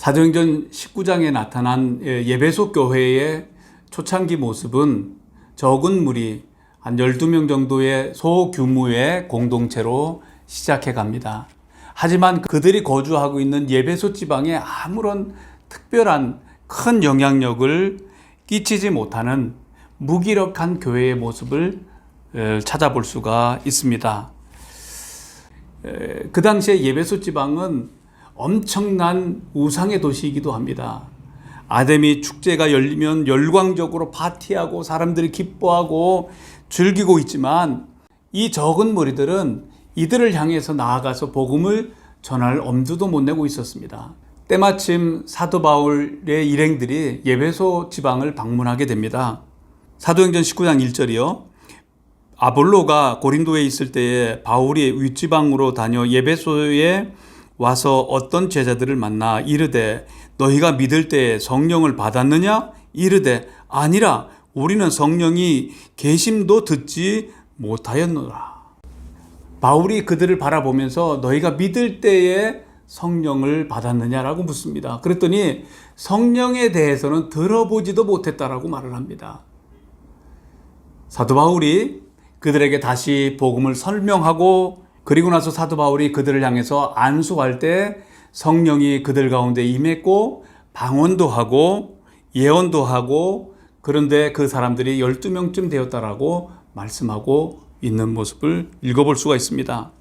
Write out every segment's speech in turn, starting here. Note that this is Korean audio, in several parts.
사도행전 19장에 나타난 예배소 교회의 초창기 모습은 적은 무리 한 12명 정도의 소규모의 공동체로 시작해 갑니다. 하지만 그들이 거주하고 있는 예배소 지방에 아무런 특별한 큰 영향력을 끼치지 못하는 무기력한 교회의 모습을 찾아볼 수가 있습니다. 그 당시에 예배소 지방은 엄청난 우상의 도시이기도 합니다. 아데미 축제가 열리면 열광적으로 파티하고 사람들이 기뻐하고 즐기고 있지만 이 적은 무리들은 이들을 향해서 나아가서 복음을 전할 엄두도 못 내고 있었습니다. 때마침 사도 바울의 일행들이 예배소 지방을 방문하게 됩니다. 사도행전 19장 1절이요. 아볼로가 고린도에 있을 때에 바울이 윗지방으로 다녀 예배소에 와서 어떤 제자들을 만나 이르되 너희가 믿을 때에 성령을 받았느냐? 이르되 아니라 우리는 성령이 계심도 듣지 못하였노라. 바울이 그들을 바라보면서 너희가 믿을 때에 성령을 받았느냐라고 묻습니다. 그랬더니 성령에 대해서는 들어보지도 못했다라고 말을 합니다. 사도 바울이 그들에게 다시 복음을 설명하고 그리고 나서 사도 바울이 그들을 향해서 안수할 때 성령이 그들 가운데 임했고 방언도 하고 예언도 하고 그런데 그 사람들이 12명쯤 되었다라고 말씀하고 있는 모습을 읽어볼 수가 있습니다.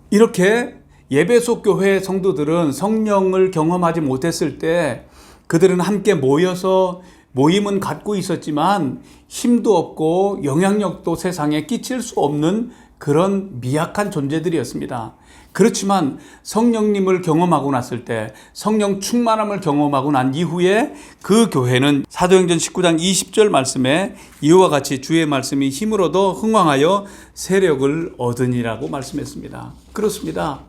이렇게 예배소 교회 성도들은 성령을 경험하지 못했을 때 그들은 함께 모여서 모임은 갖고 있었지만 힘도 없고 영향력도 세상에 끼칠 수 없는 그런 미약한 존재들이었습니다. 그렇지만 성령님을 경험하고 났을 때 성령 충만함을 경험하고 난 이후에 그 교회는 사도행전 19장 20절 말씀에 이와 같이 주의 말씀이 힘을 얻어 흥왕하여 세력을 얻으니라고 말씀했습니다. 그렇습니다.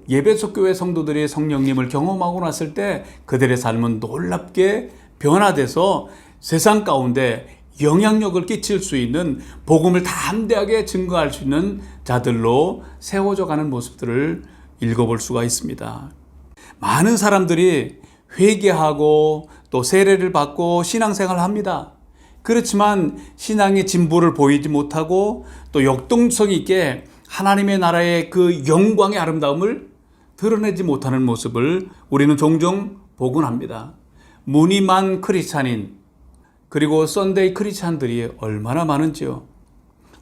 예배소 교회 성도들이 성령님을 경험하고 났을 때 그들의 삶은 놀랍게 변화돼서 세상 가운데 영향력을 끼칠 수 있는 복음을 담대하게 증거할 수 있는 자들로 세워져 가는 모습들을 읽어볼 수가 있습니다. 많은 사람들이 회개하고 또 세례를 받고 신앙생활을 합니다. 그렇지만 신앙의 진보를 보이지 못하고 또 역동성 있게 하나님의 나라의 그 영광의 아름다움을 드러내지 못하는 모습을 우리는 종종 보곤 합니다. 무늬만 크리스찬인 그리고 썬데이 크리스찬들이 얼마나 많은지요.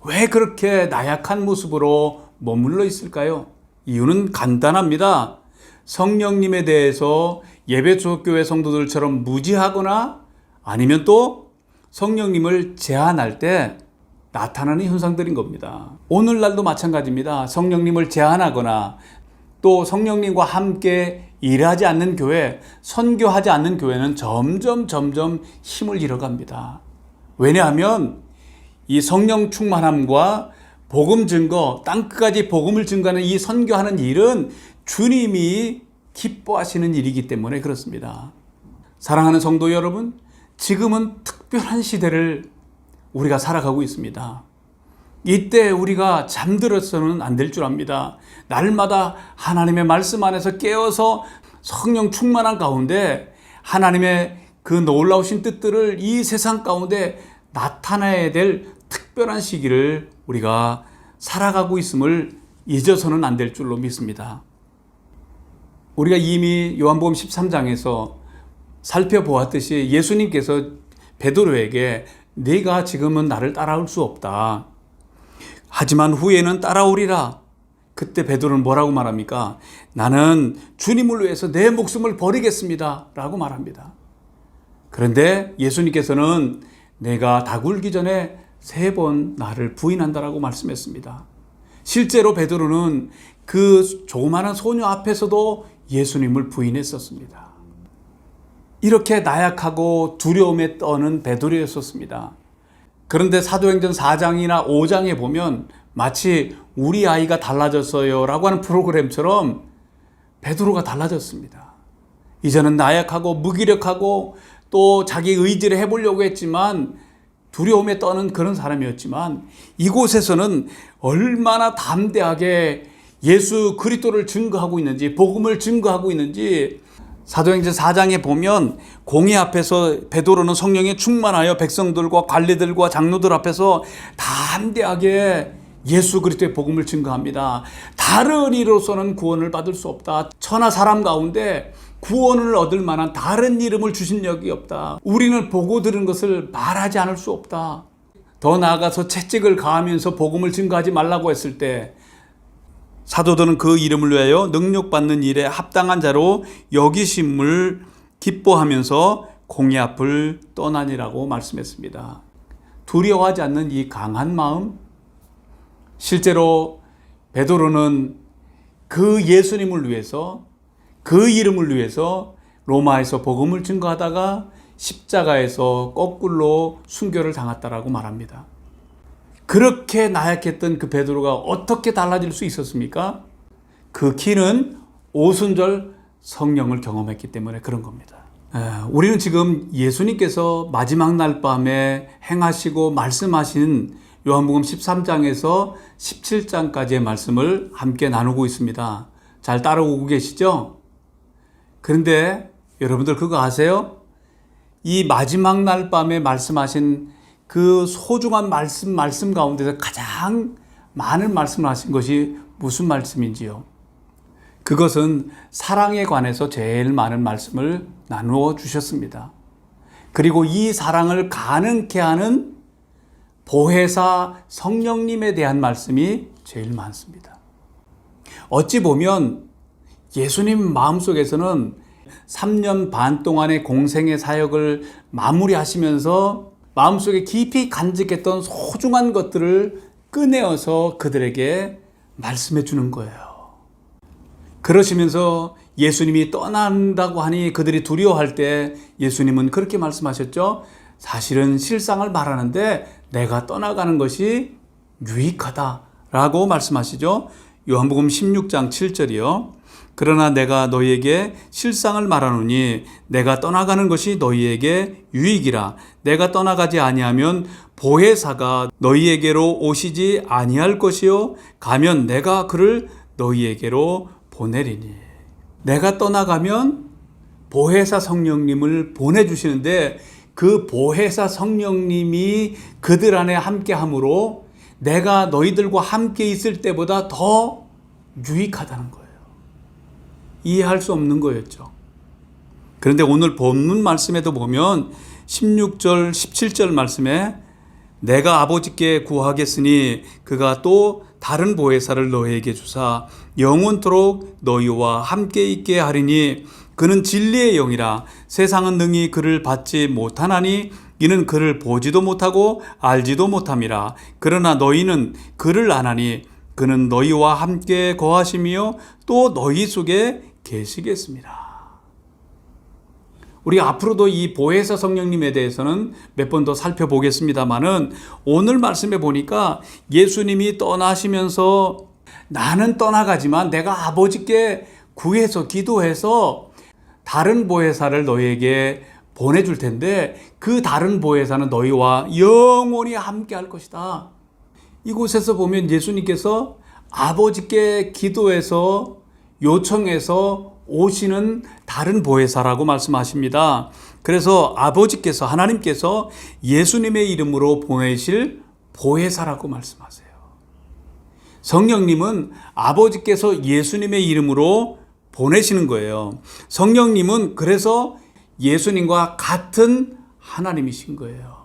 왜 그렇게 나약한 모습으로 머물러 있을까요? 이유는 간단합니다. 성령님에 대해서 예배소 교회 성도들처럼 무지하거나 아니면 또 성령님을 제한할 때 나타나는 현상들인 겁니다. 오늘날도 마찬가지입니다. 성령님을 제한하거나 또 성령님과 함께 일하지 않는 교회, 선교하지 않는 교회는 점점 힘을 잃어갑니다. 왜냐하면 이 성령 충만함과 복음 증거, 땅끝까지 복음을 증거하는 이 선교하는 일은 주님이 기뻐하시는 일이기 때문에 그렇습니다. 사랑하는 성도 여러분, 지금은 특별한 시대를 우리가 살아가고 있습니다. 이때 우리가 잠들어서는 안 될 줄 압니다. 날마다 하나님의 말씀 안에서 깨어서 성령 충만한 가운데 하나님의 그 놀라우신 뜻들을 이 세상 가운데 나타내야 될 특별한 시기를 우리가 살아가고 있음을 잊어서는 안 될 줄로 믿습니다. 우리가 이미 요한복음 13장에서 살펴보았듯이 예수님께서 베드로에게 네가 지금은 나를 따라올 수 없다. 하지만 후에는 따라오리라. 그때 베드로는 뭐라고 말합니까? 나는 주님을 위해서 내 목숨을 버리겠습니다 라고 말합니다. 그런데 예수님께서는 내가 다 굴기 전에 3번 나를 부인한다라고 말씀했습니다. 실제로 베드로는 그 조그마한 소녀 앞에서도 예수님을 부인했었습니다. 이렇게 나약하고 두려움에 떠는 베드로였었습니다. 그런데 사도행전 4장이나 5장에 보면 마치 우리 아이가 달라졌어요 라고 하는 프로그램처럼 베드로가 달라졌습니다. 이제는 나약하고 무기력하고 또 자기 의지를 해보려고 했지만 두려움에 떠는 그런 사람이었지만 이곳에서는 얼마나 담대하게 예수 그리스도를 증거하고 있는지 복음을 증거하고 있는지 사도행전 4장에 보면 공회 앞에서 베드로는 성령에 충만하여 백성들과 관리들과 장로들 앞에서 담대하게 예수 그리스도의 복음을 증거합니다. 다른 이로서는 구원을 받을 수 없다. 천하 사람 가운데 구원을 얻을 만한 다른 이름을 주신 적이 없다. 우리는 보고 들은 것을 말하지 않을 수 없다. 더 나아가서 채찍을 가하면서 복음을 증거하지 말라고 했을 때 사도들은 그 이름을 위하여 능력받는 일에 합당한 자로 여기심을 기뻐하면서 공회 앞을 떠나니라고 말씀했습니다. 두려워하지 않는 이 강한 마음, 실제로 베드로는 그 예수님을 위해서, 그 이름을 위해서 로마에서 복음을 증거하다가 십자가에서 거꾸로 순교를 당했다라고 말합니다. 그렇게 나약했던 그 베드로가 어떻게 달라질 수 있었습니까? 그 키는 오순절 성령을 경험했기 때문에 그런 겁니다. 우리는 지금 예수님께서 마지막 날 밤에 행하시고 말씀하신 요한복음 13장에서 17장까지의 말씀을 함께 나누고 있습니다. 잘 따라오고 계시죠? 그런데 여러분들 그거 아세요? 이 마지막 날 밤에 말씀하신 그 소중한 말씀 가운데서 가장 많은 말씀을 하신 것이 무슨 말씀인지요? 그것은 사랑에 관해서 제일 많은 말씀을 나누어 주셨습니다. 그리고 이 사랑을 가능케 하는 보혜사 성령님에 대한 말씀이 제일 많습니다. 어찌 보면 예수님 마음속에서는 3년 반 동안의 공생의 사역을 마무리하시면서 마음속에 깊이 간직했던 소중한 것들을 꺼내어서 그들에게 말씀해 주는 거예요. 그러시면서 예수님이 떠난다고 하니 그들이 두려워할 때 예수님은 그렇게 말씀하셨죠. 사실은 실상을 말하는데 내가 떠나가는 것이 유익하다라고 말씀하시죠. 요한복음 16장 7절이요. 그러나 내가 너희에게 실상을 말하노니 내가 떠나가는 것이 너희에게 유익이라. 내가 떠나가지 아니하면 보혜사가 너희에게로 오시지 아니할 것이요 가면 내가 그를 너희에게로 보내리니. 내가 떠나가면 보혜사 성령님을 보내주시는데 그 보혜사 성령님이 그들 안에 함께함으로 내가 너희들과 함께 있을 때보다 더 유익하다는 거예요. 이해할 수 없는 거였죠. 그런데 오늘 본문 말씀에도 보면 16절, 17절 말씀에 내가 아버지께 구하겠으니 그가 또 다른 보혜사를 너희에게 주사 영원토록 너희와 함께 있게 하리니 그는 진리의 영이라. 세상은 능히 그를 받지 못하나니 이는 그를 보지도 못하고 알지도 못함이라. 그러나 너희는 그를 아나니 그는 너희와 함께 거하시며 또 너희 속에 계시겠습니다. 우리가 앞으로도 이 보혜사 성령님에 대해서는 몇 번 더 살펴보겠습니다만은 오늘 말씀에 보니까 예수님이 떠나시면서 나는 떠나가지만 내가 아버지께 구해서 기도해서 다른 보혜사를 너희에게 보내줄 텐데 그 다른 보혜사는 너희와 영원히 함께 할 것이다. 이곳에서 보면 예수님께서 아버지께 기도해서 요청해서 오시는 다른 보혜사라고 말씀하십니다. 그래서 아버지께서 하나님께서 예수님의 이름으로 보내실 보혜사라고 말씀하세요. 성령님은 아버지께서 예수님의 이름으로 보내시는 거예요. 성령님은 그래서 예수님과 같은 하나님이신 거예요.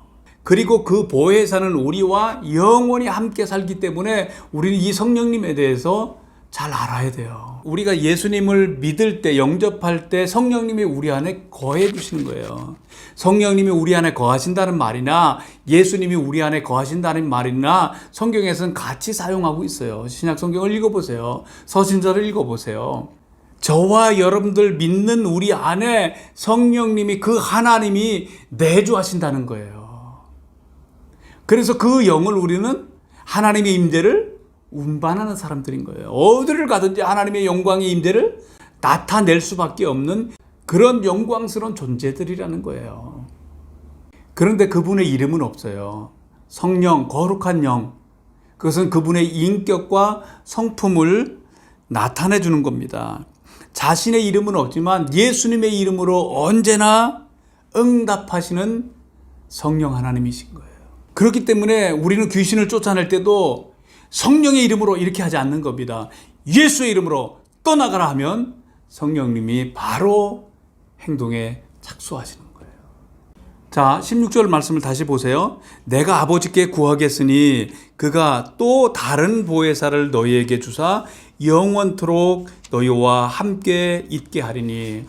그리고 그 보혜사는 우리와 영원히 함께 살기 때문에 우리는 이 성령님에 대해서 잘 알아야 돼요. 우리가 예수님을 믿을 때, 영접할 때 성령님이 우리 안에 거해 주시는 거예요. 성령님이 우리 안에 거하신다는 말이나 예수님이 우리 안에 거하신다는 말이나 성경에서는 같이 사용하고 있어요. 신약 성경을 읽어보세요. 서신서를 읽어보세요. 저와 여러분들 믿는 우리 안에 성령님이, 그 하나님이 내주하신다는 거예요. 그래서 그 영을 우리는 하나님의 임재를 운반하는 사람들인 거예요. 어디를 가든지 하나님의 영광의 임재를 나타낼 수밖에 없는 그런 영광스러운 존재들이라는 거예요. 그런데 그분의 이름은 없어요. 성령, 거룩한 영. 그것은 그분의 인격과 성품을 나타내 주는 겁니다. 자신의 이름은 없지만 예수님의 이름으로 언제나 응답하시는 성령 하나님이신 거예요. 그렇기 때문에 우리는 귀신을 쫓아낼 때도 성령의 이름으로 이렇게 하지 않는 겁니다. 예수의 이름으로 떠나가라 하면 성령님이 바로 행동에 착수하시는 거예요. 자, 16절 말씀을 다시 보세요. 내가 아버지께 구하겠으니 그가 또 다른 보혜사를 너희에게 주사 영원토록 너희와 함께 있게 하리니.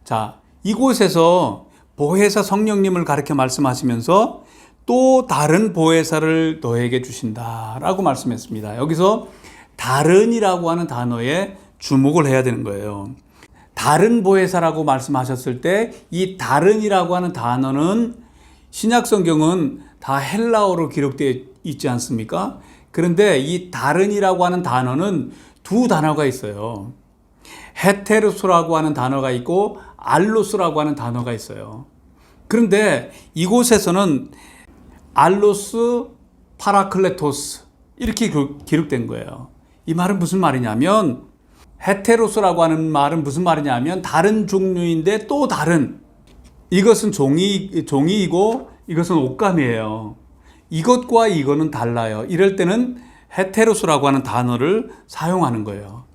자, 이곳에서 보혜사 성령님을 가르쳐 말씀하시면서 또 다른 보혜사를 너에게 주신다라고 말씀했습니다. 여기서 다른이라고 하는 단어에 주목을 해야 되는 거예요. 다른 보혜사라고 말씀하셨을 때 이 다른이라고 하는 단어는 신약 성경은 다 헬라어로 기록되어 있지 않습니까? 그런데 이 다른이라고 하는 단어는 두 단어가 있어요. 헤테로스라고 하는 단어가 있고 알로스라고 하는 단어가 있어요. 그런데 이곳에서는 알로스 파라클레토스 이렇게 기록된 거예요. 이 말은 무슨 말이냐면 헤테로스라고 하는 말은 무슨 말이냐면 다른 종류인데 또 다른, 이것은 종이이고 이것은 옷감이에요. 이것과 이거는 달라요. 이럴 때는 헤테로스라고 하는 단어를 사용하는 거예요.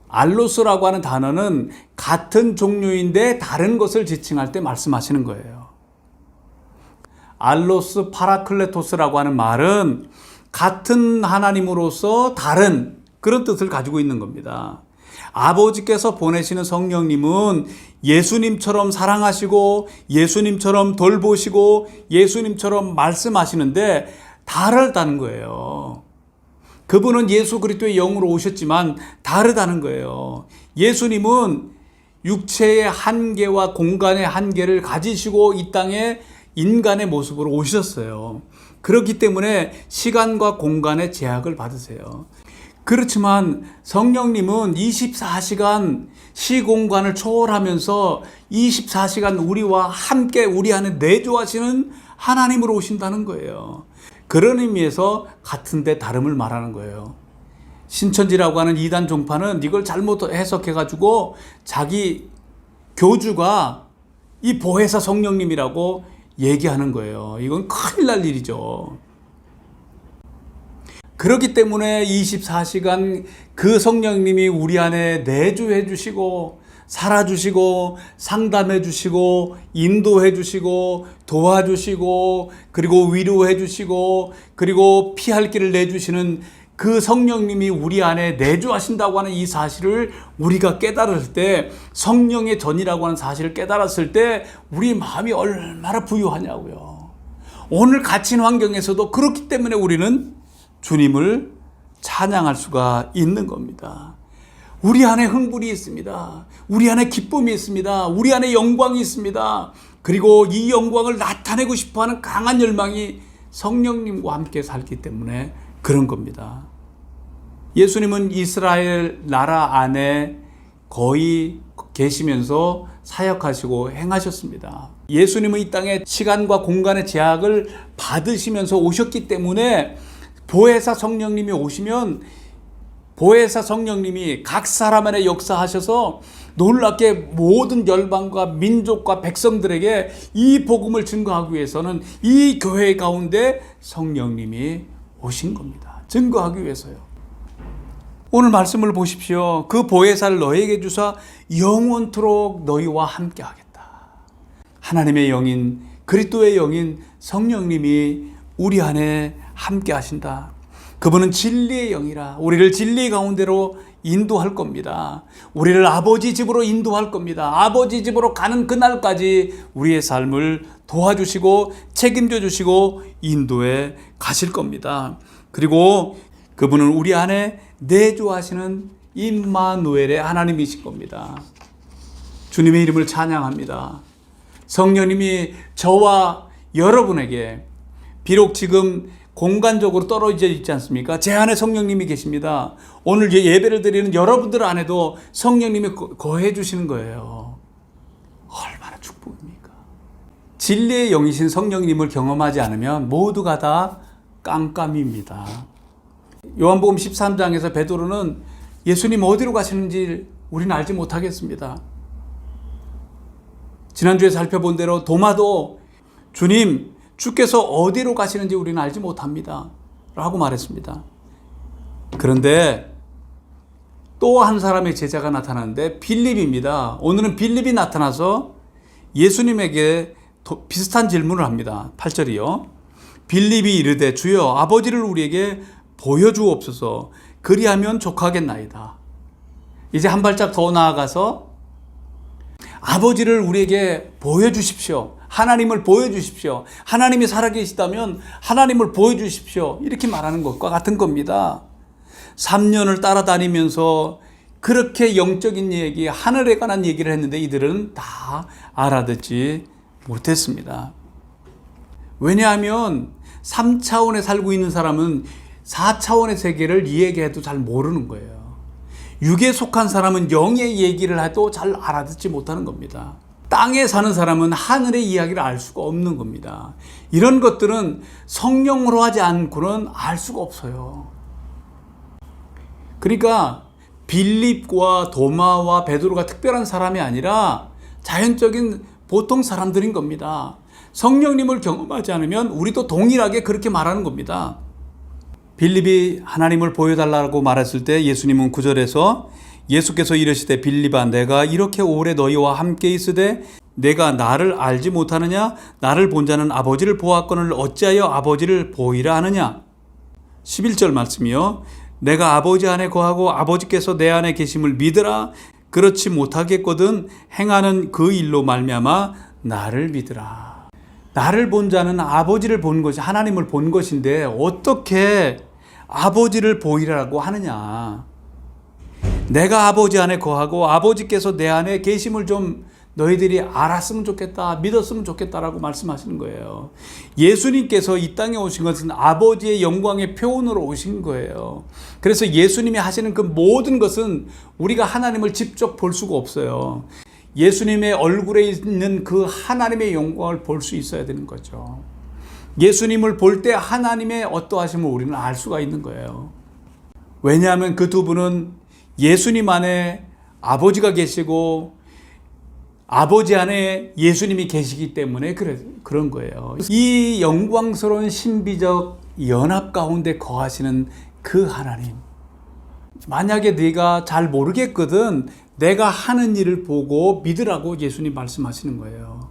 알로스라고 하는 단어는 같은 종류인데 다른 것을 지칭할 때 말씀하시는 거예요. 알로스 파라클레토스라고 하는 말은 같은 하나님으로서 다른 그런 뜻을 가지고 있는 겁니다. 아버지께서 보내시는 성령님은 예수님처럼 사랑하시고 예수님처럼 돌보시고 예수님처럼 말씀하시는데 다르다는 거예요. 그분은 예수 그리스도의 영으로 오셨지만 다르다는 거예요. 예수님은 육체의 한계와 공간의 한계를 가지시고 이 땅에 인간의 모습으로 오셨어요. 그렇기 때문에 시간과 공간의 제약을 받으세요. 그렇지만 성령님은 24시간 시공간을 초월하면서 24시간 우리와 함께 우리 안에 내주하시는 하나님으로 오신다는 거예요. 그런 의미에서 같은데 다름을 말하는 거예요. 신천지라고 하는 이단 종파는 이걸 잘못 해석해가지고 자기 교주가 이 보혜사 성령님이라고 얘기하는 거예요. 이건 큰일 날 일이죠. 그렇기 때문에 24시간 그 성령님이 우리 안에 내주해 주시고 살아주시고 상담해 주시고 인도해 주시고 도와주시고 그리고 위로해 주시고 그리고 피할 길을 내주시는 그 성령님이 우리 안에 내주하신다고 하는 이 사실을 우리가 깨달을 때, 성령의 전이라고 하는 사실을 깨달았을 때 우리 마음이 얼마나 부유하냐고요. 오늘 갇힌 환경에서도 그렇기 때문에 우리는 주님을 찬양할 수가 있는 겁니다. 우리 안에 흥분이 있습니다. 우리 안에 기쁨이 있습니다. 우리 안에 영광이 있습니다. 그리고 이 영광을 나타내고 싶어하는 강한 열망이 성령님과 함께 살기 때문에 그런 겁니다. 예수님은 이스라엘 나라 안에 거의 계시면서 사역하시고 행하셨습니다. 예수님은 이 땅에 시간과 공간의 제약을 받으시면서 오셨기 때문에 보혜사 성령님이 오시면 보혜사 성령님이 각 사람 안에 역사하셔서 놀랍게 모든 열방과 민족과 백성들에게 이 복음을 증거하기 위해서는 이 교회 가운데 성령님이 오신 겁니다. 증거하기 위해서요. 오늘 말씀을 보십시오. 그 보혜사를 너에게 주사 영원토록 너희와 함께 하겠다. 하나님의 영인 그리스도의 영인 성령님이 우리 안에 함께 하신다. 그분은 진리의 영이라 우리를 진리 가운데로 인도할 겁니다. 우리를 아버지 집으로 인도할 겁니다. 아버지 집으로 가는 그날까지 우리의 삶을 도와주시고 책임져 주시고 인도해 가실 겁니다. 그리고 그분은 우리 안에 내주하시는 임마누엘의 하나님이신 겁니다. 주님의 이름을 찬양합니다. 성령님이 저와 여러분에게 비록 지금 공간적으로 떨어져 있지 않습니까? 제 안에 성령님이 계십니다. 오늘 예배를 드리는 여러분들 안에도 성령님이 거해 주시는 거예요. 얼마나 축복입니까? 진리의 영이신 성령님을 경험하지 않으면 모두가 다 깜깜입니다. 요한복음 13장에서 베드로는 예수님 어디로 가시는지 우리는 알지 못하겠습니다. 지난주에 살펴본 대로 도마도 주님, 주께서 어디로 가시는지 우리는 알지 못합니다 라고 말했습니다. 그런데 또 한 사람의 제자가 나타나는데 빌립입니다. 오늘은 빌립이 나타나서 예수님에게 비슷한 질문을 합니다. 8절이요. 빌립이 이르되 주여 아버지를 우리에게 보여주옵소서. 그리하면 족하겠나이다. 이제 한 발짝 더 나아가서 아버지를 우리에게 보여주십시오. 하나님을 보여주십시오. 하나님이 살아계시다면 하나님을 보여주십시오. 이렇게 말하는 것과 같은 겁니다. 3년을 따라다니면서 그렇게 영적인 얘기, 하늘에 관한 얘기를 했는데 이들은 다 알아듣지 못했습니다. 왜냐하면 3차원에 살고 있는 사람은 4차원의 세계를 이야기해도 잘 모르는 거예요. 육에 속한 사람은 영의 얘기를 해도 잘 알아듣지 못하는 겁니다. 땅에 사는 사람은 하늘의 이야기를 알 수가 없는 겁니다. 이런 것들은 성령으로 하지 않고는 알 수가 없어요. 그러니까 빌립과 도마와 베드로가 특별한 사람이 아니라 자연적인 보통 사람들인 겁니다. 성령님을 경험하지 않으면 우리도 동일하게 그렇게 말하는 겁니다. 빌립이 하나님을 보여달라고 말했을 때 예수님은 9절에서 예수께서 이르시되 빌립아 내가 이렇게 오래 너희와 함께 있으되 내가 나를 알지 못하느냐? 나를 본 자는 아버지를 보았거늘 어찌하여 아버지를 보이라 하느냐? 11절 말씀이요. 내가 아버지 안에 거하고 아버지께서 내 안에 계심을 믿으라. 그렇지 못하겠거든 행하는 그 일로 말미암아 나를 믿으라. 나를 본 자는 아버지를 본 것이 하나님을 본 것인데 어떻게 아버지를 보이라고 하느냐. 내가 아버지 안에 거하고 아버지께서 내 안에 계심을 좀 너희들이 알았으면 좋겠다, 믿었으면 좋겠다라고 말씀하시는 거예요. 예수님께서 이 땅에 오신 것은 아버지의 영광의 표현으로 오신 거예요. 그래서 예수님이 하시는 그 모든 것은 우리가 하나님을 직접 볼 수가 없어요. 예수님의 얼굴에 있는 그 하나님의 영광을 볼 수 있어야 되는 거죠. 예수님을 볼 때 하나님의 어떠하심을 우리는 알 수가 있는 거예요. 왜냐하면 그 두 분은 예수님 안에 아버지가 계시고 아버지 안에 예수님이 계시기 때문에 그런 거예요. 이 영광스러운 신비적 연합 가운데 거하시는 그 하나님. 만약에 네가 잘 모르겠거든 내가 하는 일을 보고 믿으라고 예수님 말씀하시는 거예요.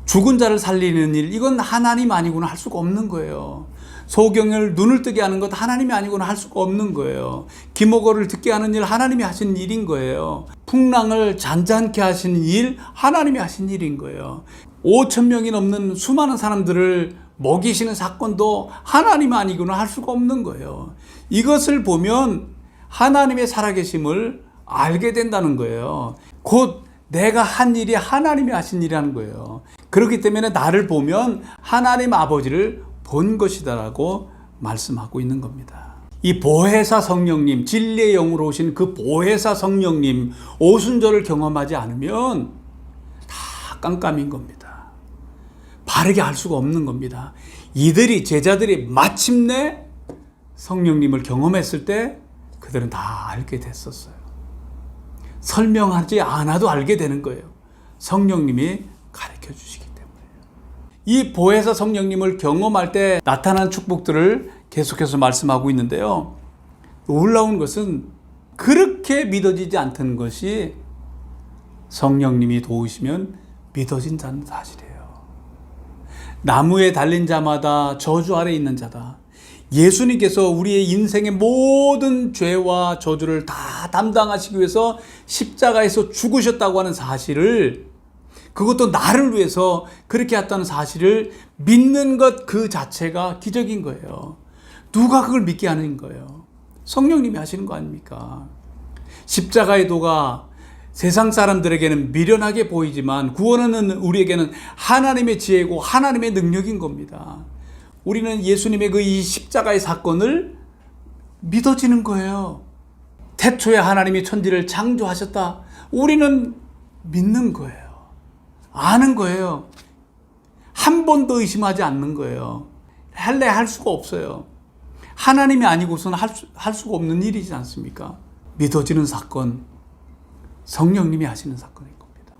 죽은 자를 살리는 일, 이건 하나님 아니고는 할 수가 없는 거예요. 소경을 눈을 뜨게 하는 것 하나님이 아니고는 할 수가 없는 거예요. 기모거를 듣게 하는 일 하나님이 하신 일인 거예요. 풍랑을 잔잔케 하신 일 하나님이 하신 일인 거예요. 5천 명이 넘는 수많은 사람들을 먹이시는 사건도 하나님 아니고는 할 수가 없는 거예요. 이것을 보면 하나님의 살아계심을 알게 된다는 거예요. 곧 내가 한 일이 하나님이 하신 일이라는 거예요. 그렇기 때문에 나를 보면 하나님 아버지를 본 것이다라고 말씀하고 있는 겁니다. 이 보혜사 성령님, 진리의 영으로 오신 그 보혜사 성령님 오순절을 경험하지 않으면 다 깜깜인 겁니다. 바르게 알 수가 없는 겁니다. 이들이 제자들이 마침내 성령님을 경험했을 때 그들은 다 알게 됐었어요. 설명하지 않아도 알게 되는 거예요. 성령님이 가르쳐 주시기 때문에. 이 보혜사 성령님을 경험할 때 나타난 축복들을 계속해서 말씀하고 있는데요. 놀라운 것은 그렇게 믿어지지 않던 것이 성령님이 도우시면 믿어진다는 사실이에요. 나무에 달린 자마다 저주 아래 있는 자다. 예수님께서 우리의 인생의 모든 죄와 저주를 다 담당하시기 위해서 십자가에서 죽으셨다고 하는 사실을, 그것도 나를 위해서 그렇게 했다는 사실을 믿는 것 그 자체가 기적인 거예요. 누가 그걸 믿게 하는 거예요? 성령님이 하시는 거 아닙니까? 십자가의 도가 세상 사람들에게는 미련하게 보이지만 구원하는 우리에게는 하나님의 지혜고 하나님의 능력인 겁니다. 우리는 예수님의 그 이 십자가의 사건을 믿어지는 거예요. 태초에 하나님이 천지를 창조하셨다. 우리는 믿는 거예요. 아는 거예요. 한 번도 의심하지 않는 거예요. 할래 할 수가 없어요. 하나님이 아니고서는 할 수가 없는 일이지 않습니까? 믿어지는 사건. 성령님이 하시는 사건인 겁니다.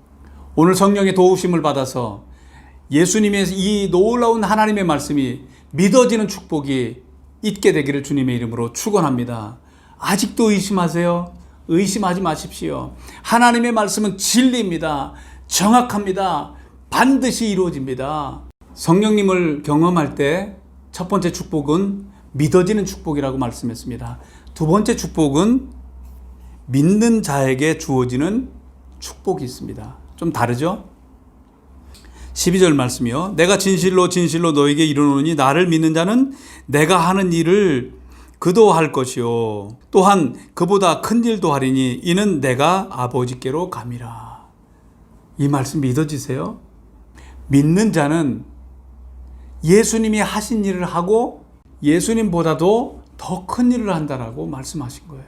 오늘 성령의 도우심을 받아서 예수님의 이 놀라운 하나님의 말씀이 믿어지는 축복이 있게 되기를 주님의 이름으로 축원합니다. 아직도 의심하세요? 의심하지 마십시오. 하나님의 말씀은 진리입니다. 정확합니다. 반드시 이루어집니다. 성령님을 경험할 때 첫 번째 축복은 믿어지는 축복이라고 말씀했습니다. 두 번째 축복은 믿는 자에게 주어지는 축복이 있습니다. 좀 다르죠? 12절 말씀이요. 내가 진실로 진실로 너에게 이르노니 나를 믿는 자는 내가 하는 일을 그도 할 것이요 또한 그보다 큰 일도 하리니 이는 내가 아버지께로 감이라. 이 말씀 믿어지세요? 믿는 자는 예수님이 하신 일을 하고 예수님보다도 더 큰 일을 한다라고 말씀하신 거예요.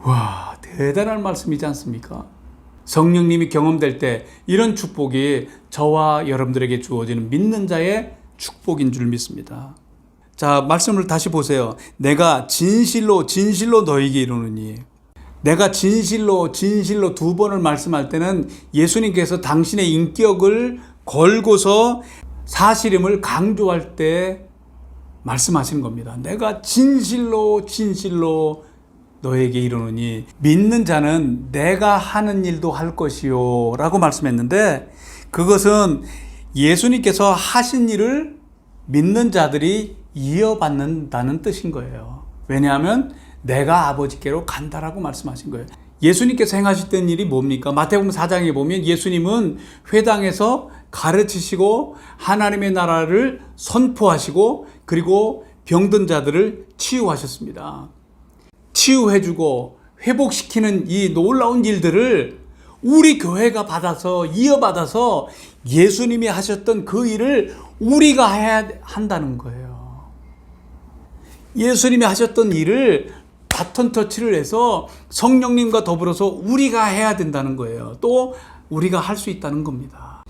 와, 대단한 말씀이지 않습니까? 성령님이 경험될 때 이런 축복이 저와 여러분들에게 주어지는 믿는 자의 축복인 줄 믿습니다. 자, 말씀을 다시 보세요. 내가 진실로 진실로 너에게 이르노니. 내가 진실로 진실로 두 번을 말씀할 때는 예수님께서 당신의 인격을 걸고서 사실임을 강조할 때 말씀하시는 겁니다. 내가 진실로 진실로 너에게 이르노니 믿는 자는 내가 하는 일도 할 것이요 라고 말씀했는데, 그것은 예수님께서 하신 일을 믿는 자들이 이어받는다는 뜻인 거예요. 왜냐하면 내가 아버지께로 간다라고 말씀하신 거예요. 예수님께서 행하셨던 일이 뭡니까? 마태복음 4장에 보면 예수님은 회당에서 가르치시고 하나님의 나라를 선포하시고 그리고 병든 자들을 치유하셨습니다. 치유해주고 회복시키는 이 놀라운 일들을 우리 교회가 받아서 이어받아서 예수님이 하셨던 그 일을 우리가 해야 한다는 거예요. 예수님이 하셨던 일을 바톤 터치를 해서 성령님과 더불어서 우리가 해야 된다는 거예요. 또 우리가 할 수 있다는 겁니다.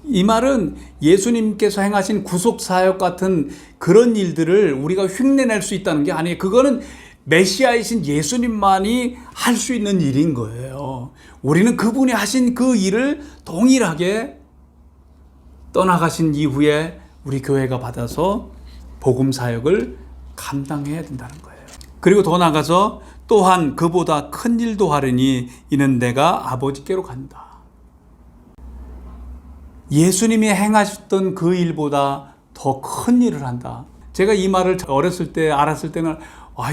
이 말은 예수님께서 행하신 구속사역 같은 그런 일들을 우리가 흉내낼 수 있다는 게 아니에요. 그거는 메시아이신 예수님만이 할 수 있는 일인 거예요. 우리는 그분이 하신 그 일을 동일하게 떠나가신 이후에 우리 교회가 받아서 복음 사역을 감당해야 된다는 거예요. 그리고 더 나아가서 또한 그보다 큰 일도 하려니 이는 내가 아버지께로 간다. 예수님이 행하셨던 그 일보다 더 큰 일을 한다. 제가 이 말을 어렸을 때 알았을 때는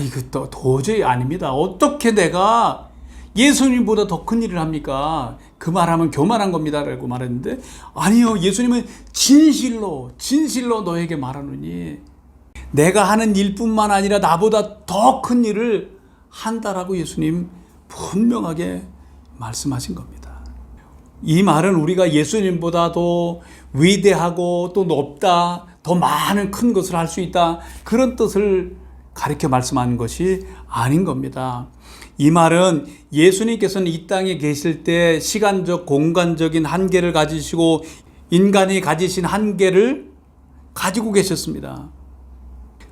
이거 도저히 아닙니다. 어떻게 내가 예수님보다 더 큰 일을 합니까? 그 말하면 교만한 겁니다 라고 말했는데, 아니요, 예수님은 진실로 진실로 너에게 말하노니 내가 하는 일뿐만 아니라 나보다 더 큰 일을 한다라고 예수님 분명하게 말씀하신 겁니다. 이 말은 우리가 예수님보다도 위대하고 또 높다, 더 많은 큰 것을 할 수 있다, 그런 뜻을 가르쳐 말씀하는 것이 아닌 겁니다. 이 말은 예수님께서는 이 땅에 계실 때 시간적, 공간적인 한계를 가지시고 인간이 가지신 한계를 가지고 계셨습니다.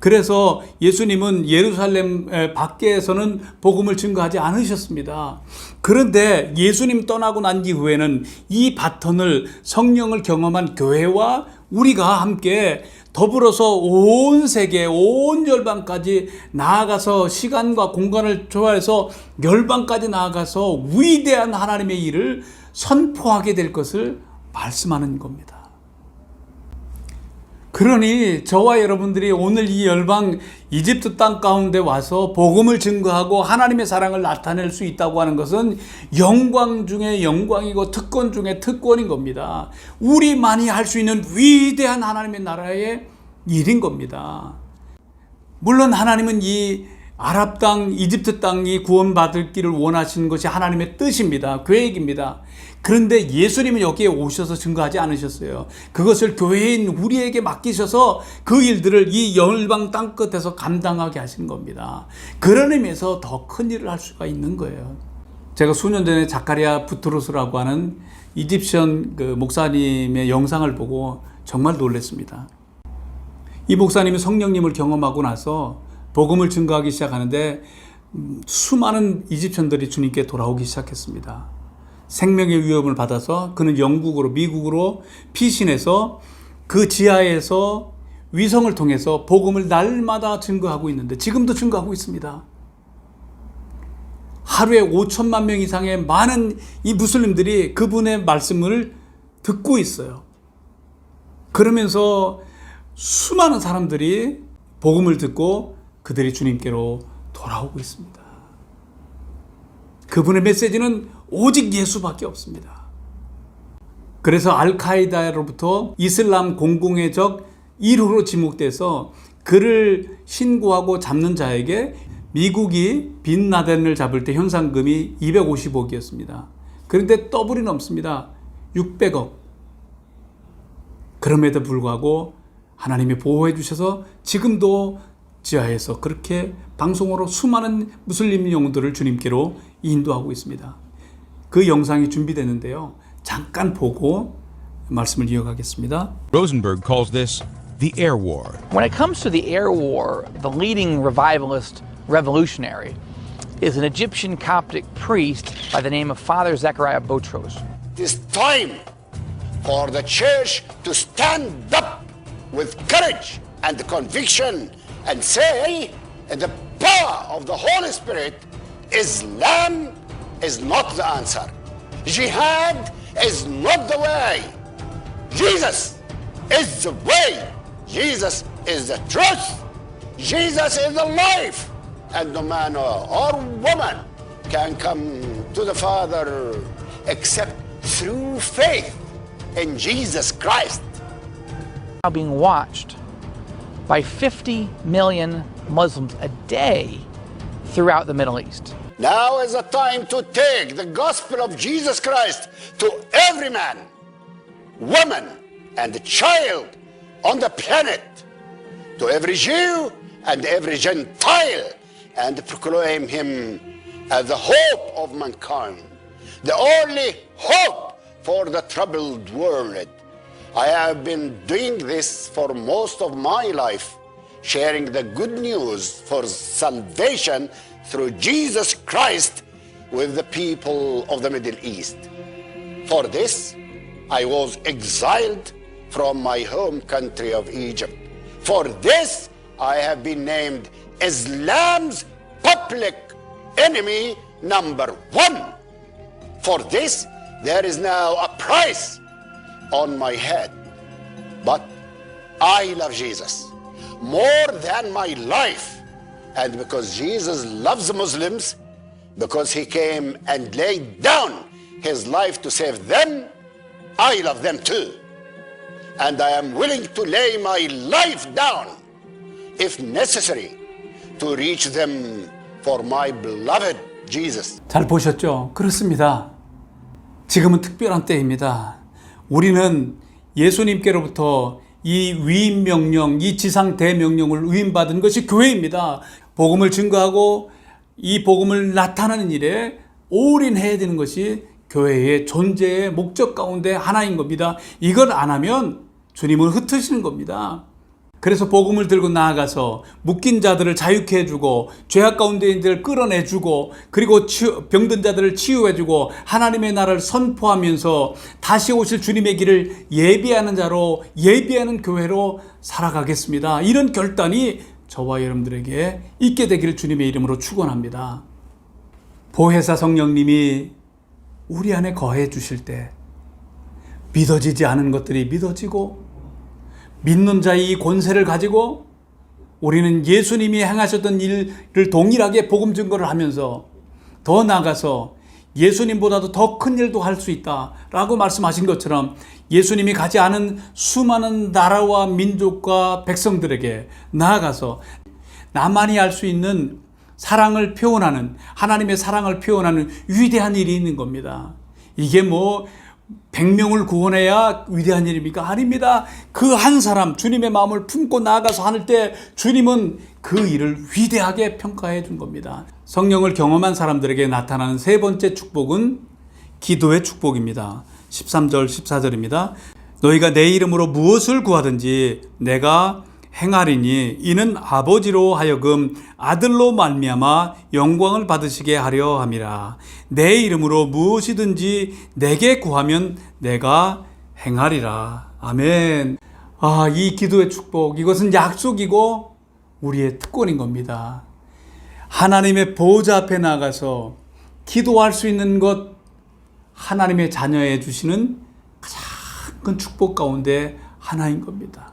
그래서 예수님은 예루살렘 밖에서는 복음을 증거하지 않으셨습니다. 그런데 예수님 떠나고 난 이후에는 이 바톤을, 성령을 경험한 교회와 우리가 함께 더불어서 온 세계, 온 열방까지 나아가서 시간과 공간을 초월해서 열방까지 나아가서 위대한 하나님의 일을 선포하게 될 것을 말씀하는 겁니다. 그러니 저와 여러분들이 오늘 이 열방 이집트 땅 가운데 와서 복음을 증거하고 하나님의 사랑을 나타낼 수 있다고 하는 것은 영광 중에 영광이고 특권 중에 특권인 겁니다. 우리만이 할 수 있는 위대한 하나님의 나라의 일인 겁니다. 물론 하나님은 이 아랍 땅, 이집트 땅이 구원받을 길을 원하시는 것이 하나님의 뜻입니다. 계획입니다. 그런데 예수님은 여기에 오셔서 증거하지 않으셨어요. 그것을 교회인 우리에게 맡기셔서 그 일들을 이 열방 땅끝에서 감당하게 하시는 겁니다. 그런 의미에서 더 큰 일을 할 수가 있는 거예요. 제가 수년 전에 자카리아 부트로스라고 하는 이집션 목사님의 영상을 보고 정말 놀랐습니다. 이 목사님이 성령님을 경험하고 나서 복음을 증거하기 시작하는데 수많은 이집션들이 주님께 돌아오기 시작했습니다. 생명의 위협을 받아서 그는 영국으로, 미국으로 피신해서 그 지하에서 위성을 통해서 복음을 날마다 증거하고 있는데, 지금도 증거하고 있습니다. 하루에 5천만 명 이상의 많은 이 무슬림들이 그분의 말씀을 듣고 있어요. 그러면서 수많은 사람들이 복음을 듣고 그들이 주님께로 돌아오고 있습니다. 그분의 메시지는 오직 예수밖에 없습니다. 그래서 알카에다로부터 이슬람 공공의 적 1호로 지목돼서 그를 신고하고 잡는 자에게 미국이 빈 라덴을 잡을 때 현상금이 250억이었습니다. 그런데 더블이 넘습니다. 600억. 그럼에도 불구하고 하나님이 보호해 주셔서 지금도 지하에서 그렇게 방송으로 수많은 무슬림 영웅들을 주님께로 인도하고 있습니다. 그 영상이 준비되는데요. 잠깐 보고 말씀을 이어가겠습니다. Rosenberg calls this the air war. When it comes to the air war, the leading revivalist revolutionary is an Egyptian Coptic priest by the name of Father Zechariah Botros. It is time for the church to stand up with courage and conviction and say, in the power of the Holy Spirit, Islam is not the answer. Jihad is not the way. Jesus is the way. Jesus is the truth. Jesus is the life. And no man or woman can come to the Father except through faith in Jesus Christ. Now being watched by 50 million Muslims a day throughout the Middle East. Now is the time to take the gospel of Jesus Christ to every man, woman, and child on the planet, to every Jew and every Gentile, and proclaim him as the hope of mankind, the only hope for the troubled world. I have been doing this for most of my life, sharing the good news for salvation through Jesus Christ with the people of the Middle East. For this, I was exiled from my home country of Egypt. For this, I have been named Islam's public enemy number 1. For this, there is now a price on my head. But I love Jesus more than my life. And because Jesus loves Muslims, because he came and laid down his life to save them, I love them too. And I am willing to lay my life down, if necessary, to reach them for my beloved Jesus. 잘 보셨죠? 그렇습니다. 지금은 특별한 때입니다. 우리는 예수님께로부터 이 위임 명령, 이 지상 대명령을 위임받은 것이 교회입니다. 복음을 증거하고 이 복음을 나타내는 일에 올인해야 되는 것이 교회의 존재의 목적 가운데 하나인 겁니다. 이걸 안 하면 주님은 흩으시는 겁니다. 그래서 복음을 들고 나아가서 묶인 자들을 자유케 해주고 죄악 가운데 있는 자들을 끌어내주고 그리고 병든 자들을 치유해주고 하나님의 나라를 선포하면서 다시 오실 주님의 길을 예비하는 자로 예비하는 교회로 살아가겠습니다. 이런 결단이 저와 여러분들에게 있게 되기를 주님의 이름으로 축원합니다. 보혜사 성령님이 우리 안에 거해 주실 때 믿어지지 않은 것들이 믿어지고 믿는 자의 이 권세를 가지고 우리는 예수님이 행하셨던 일을 동일하게 복음 증거를 하면서 더 나아가서 예수님보다도 더 큰 일도 할 수 있다라고 말씀하신 것처럼 예수님이 가지 않은 수많은 나라와 민족과 백성들에게 나아가서 나만이 할 수 있는 사랑을 표현하는 하나님의 사랑을 표현하는 위대한 일이 있는 겁니다. 이게 뭐 100명을 구원해야 위대한 일입니까? 아닙니다. 그 한 사람 주님의 마음을 품고 나아가서 하는 때 주님은 그 일을 위대하게 평가해 준 겁니다. 성령을 경험한 사람들에게 나타나는 세 번째 축복은 기도의 축복입니다. 13절 14절입니다. 너희가 내 이름으로 무엇을 구하든지 내가 행하리니 이는 아버지로 하여금 아들로 말미암아 영광을 받으시게 하려 함이라. 내 이름으로 무엇이든지 내게 구하면 내가 행하리라. 아멘. 이 기도의 축복, 이것은 약속이고 우리의 특권인 겁니다. 하나님의 보좌 앞에 나가서 기도할 수 있는 것, 하나님의 자녀에 주시는 가장 큰 축복 가운데 하나인 겁니다.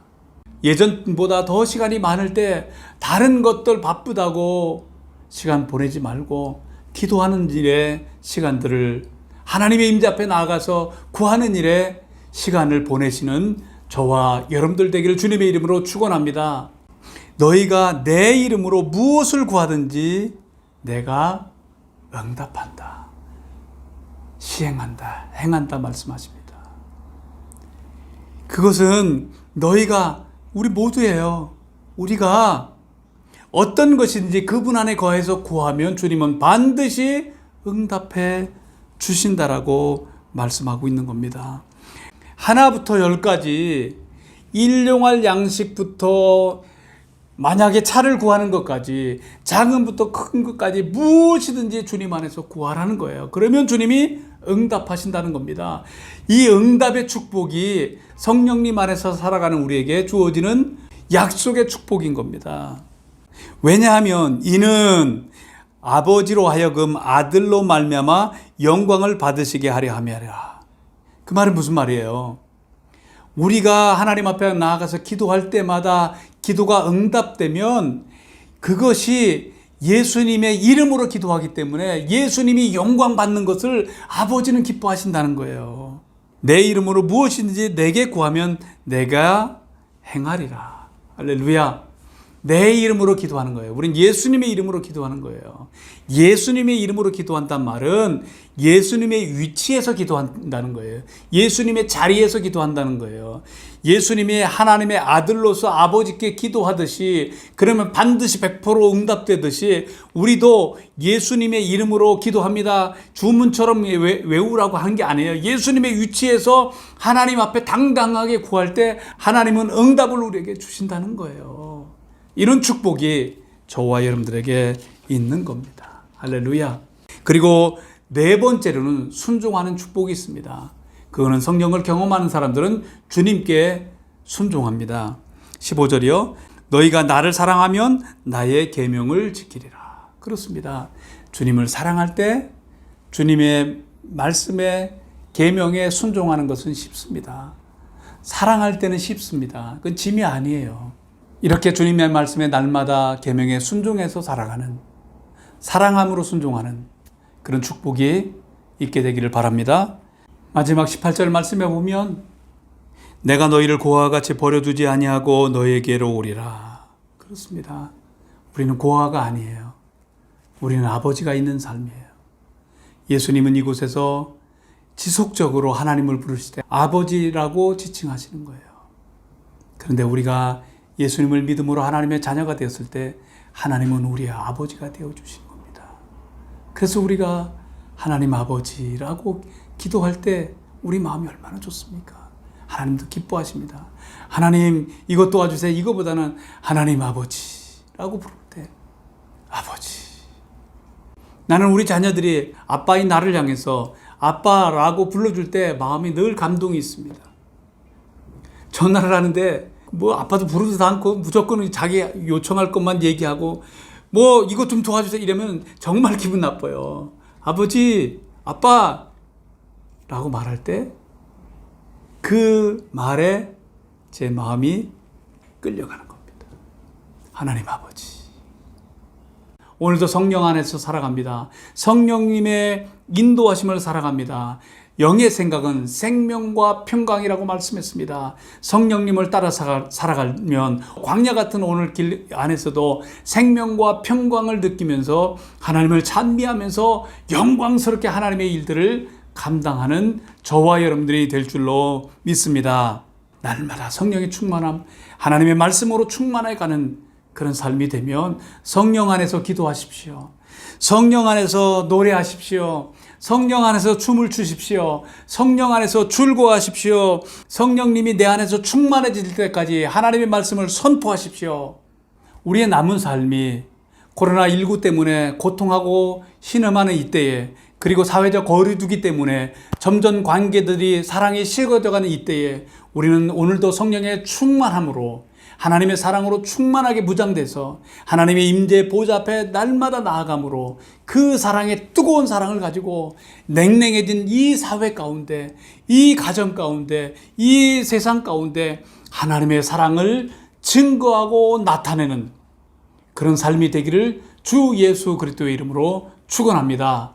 예전보다 더 시간이 많을 때 다른 것들 바쁘다고 시간 보내지 말고 기도하는 일에 시간들을, 하나님의 임재 앞에 나가서 구하는 일에 시간을 보내시는 저와 여러분들 되기를 주님의 이름으로 축원합니다. 너희가 내 이름으로 무엇을 구하든지 내가 응답한다, 시행한다, 행한다 말씀하십니다. 그것은 너희가, 우리 모두예요. 우리가 어떤 것인지 그분 안에 거해서 구하면 주님은 반드시 응답해 주신다라고 말씀하고 있는 겁니다. 하나부터 열까지, 일용할 양식부터 만약에 차를 구하는 것까지, 작은부터 큰 것까지 무엇이든지 주님 안에서 구하라는 거예요. 그러면 주님이 응답하신다는 겁니다. 이 응답의 축복이 성령님 안에서 살아가는 우리에게 주어지는 약속의 축복인 겁니다. 왜냐하면 이는 아버지로 하여금 아들로 말미암아 영광을 받으시게 하려 함이라. 그 말은 무슨 말이에요? 우리가 하나님 앞에 나아가서 기도할 때마다 기도가 응답되면 그것이 예수님의 이름으로 기도하기 때문에 예수님이 영광 받는 것을 아버지는 기뻐하신다는 거예요. 내 이름으로 무엇이든지 내게 구하면 내가 행하리라. 할렐루야. 내 이름으로 기도하는 거예요. 우린 예수님의 이름으로 기도하는 거예요. 예수님의 이름으로 기도한다는 말은 예수님의 위치에서 기도한다는 거예요. 예수님의 자리에서 기도한다는 거예요. 예수님이 하나님의 아들로서 아버지께 기도하듯이, 그러면 반드시 100% 응답되듯이 우리도 예수님의 이름으로 기도합니다, 주문처럼 외우라고 한 게 아니에요. 예수님의 위치에서 하나님 앞에 당당하게 구할 때 하나님은 응답을 우리에게 주신다는 거예요. 이런 축복이 저와 여러분들에게 있는 겁니다. 할렐루야. 그리고 네 번째로는 순종하는 축복이 있습니다. 그거는 성령을 경험하는 사람들은 주님께 순종합니다. 15절이요. 너희가 나를 사랑하면 나의 계명을 지키리라. 그렇습니다. 주님을 사랑할 때 주님의 말씀에, 계명에 순종하는 것은 쉽습니다. 사랑할 때는 쉽습니다. 그건 짐이 아니에요. 이렇게 주님의 말씀에 날마다 계명에 순종해서 살아가는, 사랑함으로 순종하는 그런 축복이 있게 되기를 바랍니다. 마지막 18절 말씀에 보면 내가 너희를 고아와 같이 버려두지 아니하고 너희에게로 오리라. 그렇습니다. 우리는 고아가 아니에요. 우리는 아버지가 있는 삶이에요. 예수님은 이곳에서 지속적으로 하나님을 부르실 때 아버지라고 지칭하시는 거예요. 그런데 우리가 예수님을 믿음으로 하나님의 자녀가 되었을 때 하나님은 우리의 아버지가 되어주신 겁니다. 그래서 우리가 하나님 아버지라고 기도할 때 우리 마음이 얼마나 좋습니까? 하나님도 기뻐하십니다. 하나님 이것 도와주세요. 이거보다는 하나님 아버지라고 부를 때 아버지. 나는 우리 자녀들이 아빠인 나를 향해서 아빠라고 불러줄 때 마음이 늘 감동이 있습니다. 전화를 하는데 아빠도 부르지도 않고 무조건 자기 요청할 것만 얘기하고 이것 좀 도와주세요 이러면 정말 기분 나빠요. 아버지, 아빠 라고 말할 때 그 말에 제 마음이 끌려가는 겁니다. 하나님 아버지. 오늘도 성령 안에서 살아갑니다. 성령님의 인도하심을 살아갑니다. 영의 생각은 생명과 평강이라고 말씀했습니다. 성령님을 따라 살아가면 광야 같은 오늘 길 안에서도 생명과 평강을 느끼면서 하나님을 찬미하면서 영광스럽게 하나님의 일들을 감당하는 저와 여러분들이 될 줄로 믿습니다. 날마다 성령의 충만함, 하나님의 말씀으로 충만해가는 그런 삶이 되면 성령 안에서 기도하십시오. 성령 안에서 노래하십시오. 성령 안에서 춤을 추십시오. 성령 안에서 즐거워하십시오. 성령님이 내 안에서 충만해질 때까지 하나님의 말씀을 선포하십시오. 우리의 남은 삶이 코로나19 때문에 고통하고 신음하는 이때에, 그리고 사회적 거리두기 때문에 점점 관계들이 사랑이 식어져가는 이때에 우리는 오늘도 성령의 충만함으로, 하나님의 사랑으로 충만하게 무장돼서 하나님의 임재 보좌 앞에 날마다 나아감으로 그 사랑의 뜨거운 사랑을 가지고 냉랭해진 이 사회 가운데, 이 가정 가운데, 이 세상 가운데 하나님의 사랑을 증거하고 나타내는 그런 삶이 되기를 주 예수 그리스도의 이름으로 축원합니다.